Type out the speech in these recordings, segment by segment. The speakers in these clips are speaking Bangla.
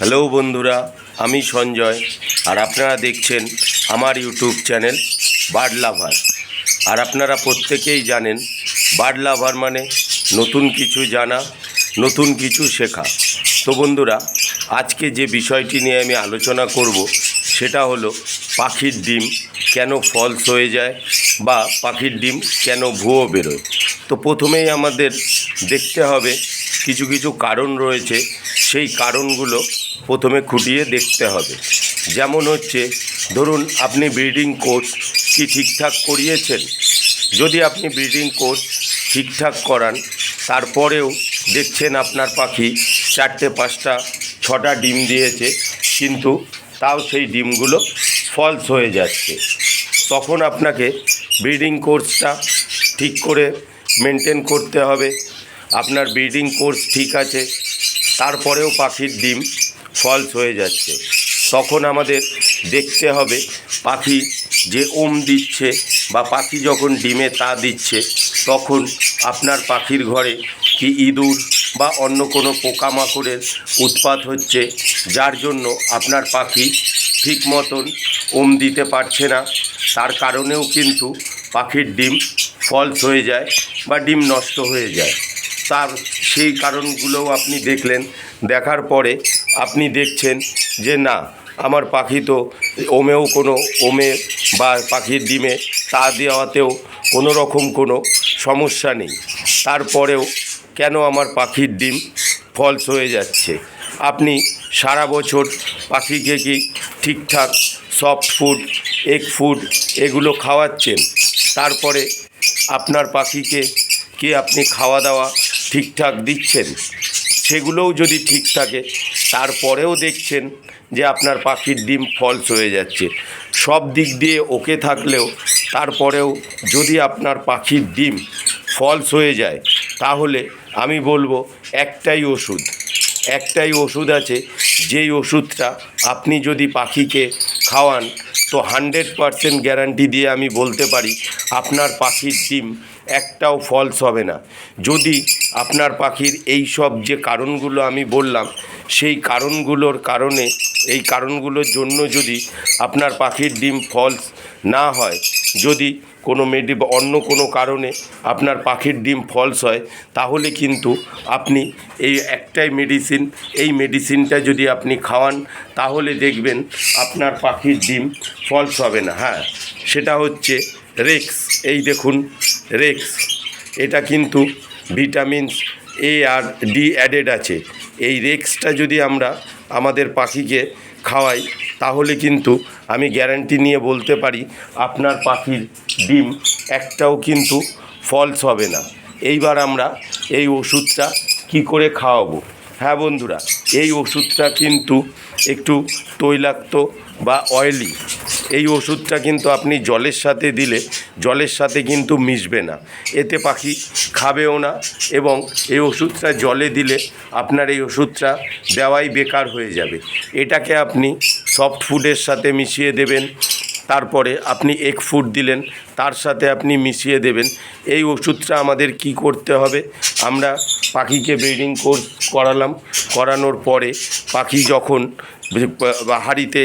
হ্যালো বন্ধুরা, আমি সঞ্জয় আর আপনারা দেখছেন আমার ইউটিউব চ্যানেল বার্ড লাভার। আর আপনারা প্রত্যেকেই জানেন বার্ড লাভার মানে নতুন কিছু জানা, নতুন কিছু শেখা। তো বন্ধুরা, আজকে যে বিষয়টি নিয়ে আমি আলোচনা করব সেটা হলো পাখির ডিম কেন ফলস হয়ে যায় বা পাখির ডিম কেন ভুয়ো বেরোয়। তো প্রথমেই আমাদের দেখতে হবে কিছু কিছু কারণ রয়েছে, সেই কারণগুলো প্রথমে খুঁটিয়ে দেখতে হবে। যেমন হচ্ছে, ধরুন আপনি ব্রিডিং কোর্স কি ঠিকঠাক করিয়েছেন। যদি আপনি ব্রিডিং কোর্স ঠিকঠাক করান, তারপরেও দেখছেন আপনার পাখি 4টে 5টা 6টা ডিম দিয়েছে, কিন্তু তাও সেই ডিমগুলো ফলস হয়ে যাচ্ছে, তখন আপনাকে ব্রিডিং কোর্সটা ঠিক করে মেনটেন করতে হবে। আপনার ব্রিডিং কোর্স ঠিক আছে, তারপরেও পাখির ডিম ফলস হয়ে যাচ্ছে, তখন আমাদের দেখতে হবে পাখি যে দিচ্ছে বা পাখি যখন ডিমে তা দিচ্ছে, তখন আপনার পাখির ঘরে কি ইঁদুর বা অন্য কোনো পোকামাকড়ের উৎপাত হচ্ছে, যার জন্য আপনার পাখি ঠিক মতন দিতে পারছে না। তার কারণেও কিন্তু পাখির ডিম ফলস হয়ে যায় বা ডিম নষ্ট হয়ে যায়। তার সেই কারণগুলোও আপনি দেখলেন, দেখার পরে আপনি দেখছেন যে না, আমার পাখি তো ওমে বা পাখির ডিমে তা দেওয়াতেও কোনো রকম কোনো সমস্যা নেই, তারপরেও কেন আমার পাখির ডিম ফলস হয়ে যাচ্ছে। আপনি সারা বছর পাখিকে কি ঠিকঠাক সফট ফুড, এগ ফুড এগুলো খাওয়াচ্ছেন? তারপরে আপনার পাখিকে কি আপনি খাওয়া দাওয়া ঠিকঠাক দিচ্ছেন? সেগুলোও যদি ঠিক থাকে, তারপরেও দেখছেন যে আপনার পাখির ডিম ফলস হয়ে যাচ্ছে, সব দিক দিয়ে ওকে থাকলেও তারপরেও যদি আপনার পাখির ডিম ফলস হয়ে যায়, তাহলে আমি বলবো একটাই ওষুধ আছে, যেই ওষুধটা আপনি যদি পাখিকে খাওয়ান, তো 100% গ্যারান্টি দিয়ে আমি বলতে পারি আপনার পাখির ডিম একটাও ফলস হবে না। যদি আপনার পাখির এই সব যে কারণগুলো আমি বললাম, সেই কারণগুলোর জন্য যদি আপনার পাখির ডিম ফলস না হয়, যদি কোনো অন্য কোনো কারণে আপনার পাখির ডিম ফলস হয়, তাহলে কিন্তু আপনি এই একটাই মেডিসিনটা যদি আপনি খাওয়ান, তাহলে দেখবেন আপনার পাখির ডিম ফলস হবে না। হ্যাঁ, সেটা হচ্ছে রেক্স। এই দেখুন রেক্স, এটা কিন্তু ভিটামিন এ আর ডি অ্যাডেড আছে। এই রেক্সটা যদি আমরা আমাদের পাখিকে খাওয়াই, তাহলে কিন্তু আমি গ্যারান্টি নিয়ে বলতে পারি আপনার পাখির ডিম একটাও কিন্তু ফলস হবে না। এইবার আমরা এই ওষুধটা কি করে খাওয়াবো? হ্যাঁ বন্ধুরা, এই ওষুধটা কিন্তু একটু তৈলাক্ত বা অয়েলি। এই ওষুধটা কিন্তু আপনি জলের সাথে দিলে জলের সাথে কিন্তু মিশবে না, এতে পাখি খাবেও না, এবং এই ওষুধটা জলে দিলে আপনার এই ওষুধটা দেওয়াই বেকার হয়ে যাবে। এটাকে আপনি সফট ফুডের সাথে মিশিয়ে দেবেন, তারপরে আপনি এগ ফুড দিলেন, তার সাথে আপনি মিশিয়ে দেবেন। এই ওষুধটা আমাদের কি করতে হবে? আমরা পাখিকে ব্রিডিং কোর্স করানোর পরে পাখি যখন হাঁড়িতে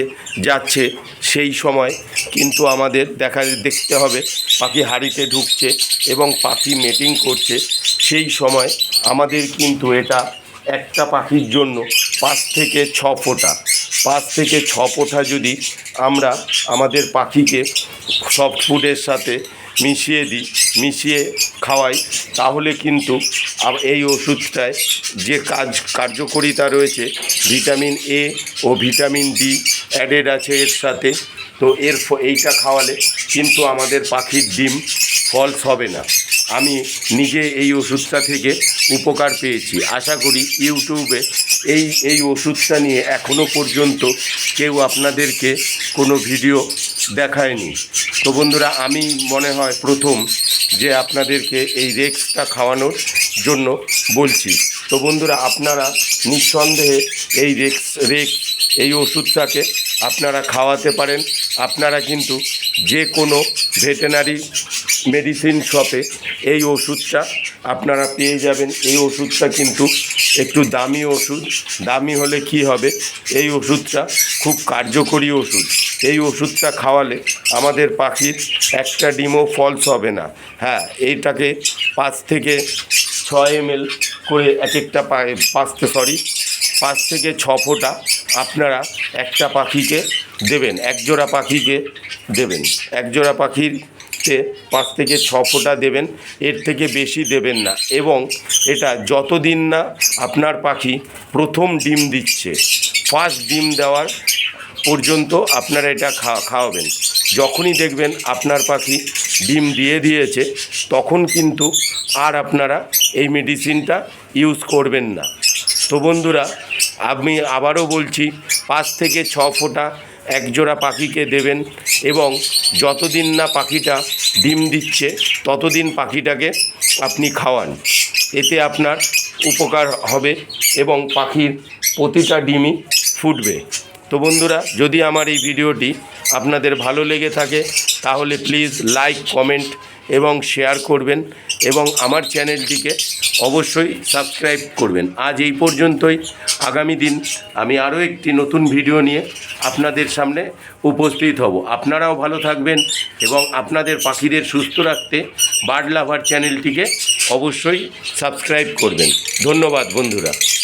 যাচ্ছে, সেই সময় কিন্তু আমাদের দেখতে হবে পাখি হাঁড়িতে ঢুকছে এবং পাখি মেটিং করছে। সেই সময় আমাদের কিন্তু এটা একটা পাখির জন্য 5 থেকে 6 ফোঁটা যদি আমরা আমাদের পাখিকে সফট ফুডের সাথে মিশিয়ে খাওয়াই, তাহলে কিন্তু এই ওষুধটায় যে কার্যকারিতা রয়েছে, ভিটামিন এ ও ভিটামিন ডি অ্যাডেড আছে এর সাথে। তো এইটা খাওয়ালে কিন্তু আমাদের পাখির ডিম ফলস হবে না। আমি নিজে এই ওষুধটা থেকে উপকার পেয়েছি। আশা করি ইউটিউবে এই ওষুধটা নিয়ে এখনও পর্যন্ত কেউ আপনাদেরকে কোনো ভিডিও দেখায়নি। তো বন্ধুরা, আমি মনে হয় প্রথম যে আপনাদেরকে এই রেক্সটা খাওয়ানোর জন্য বলছি। তো বন্ধুরা, আপনারা নিঃসন্দেহে এই রেক্স এই ওষুধটাকে আপনারা খাওয়াতে পারেন। আপনারা কিন্তু যে কোনো ভেটেরিনারি মেডিসিন শপে এই ওষুধটা আপনারা পেয়ে যাবেন। এই ওষুধটা কিন্তু একটু দামি ওষুধ। দামি হলে কি হবে, এই ওষুধটা খুব কার্যকরী ওষুধ। এই ওষুধটা খাওয়ালে আমাদের পাখির একটা ডিমও ফলস হবে না। হ্যাঁ, এইটাকে 5 থেকে 6 ml করে এক একটা 5 থেকে 6 ফোঁটা আপনারা একটা পাখিকে দেবেন, একজোড়া পাখিকে দেবেন। একজোড়া পাখিরতে 5 থেকে 6 ফোঁটা দেবেন, এর থেকে বেশি দেবেন না। এবং এটা যতদিন না আপনার পাখি প্রথম ডিম দিচ্ছে, ফার্স্ট ডিম দেওয়ার পর্যন্ত আপনারা এটা খাওয়াবেন। যখনই দেখবেন আপনার পাখি ডিম দিয়ে দিয়েছে, তখন কিন্তু আর আপনারা এই মেডিসিনটা ইউজ করবেন না। তো বন্ধুরা, আমি আবারও বলছি, 5 থেকে 6 ফোঁটা একজোড়া পাখিকে দেবেন এবং যতদিন না পাখিটা ডিম দিচ্ছে ততদিন পাখিটাকে আপনি খাওয়ান। এতে আপনার উপকার হবে এবং পাখির প্রতিটা ডিমই ফুটবে। তো বন্ধুরা, যদি আমার এই ভিডিওটি আপনাদের ভালো লেগে থাকে তাহলে প্লিজ লাইক, কমেন্ট এবং শেয়ার করবেন এবং আমার চ্যানেলটিকে অবশ্যই সাবস্ক্রাইব করবেন। আজ এই পর্যন্তই। আগামী দিন আমি আরও একটি নতুন ভিডিও নিয়ে আপনাদের সামনে উপস্থিত হব। আপনারাও ভালো থাকবেন এবং আপনাদের পাখিদের সুস্থ রাখতে বার্ড লাভার চ্যানেলটিকে অবশ্যই সাবস্ক্রাইব করবেন। ধন্যবাদ বন্ধুরা।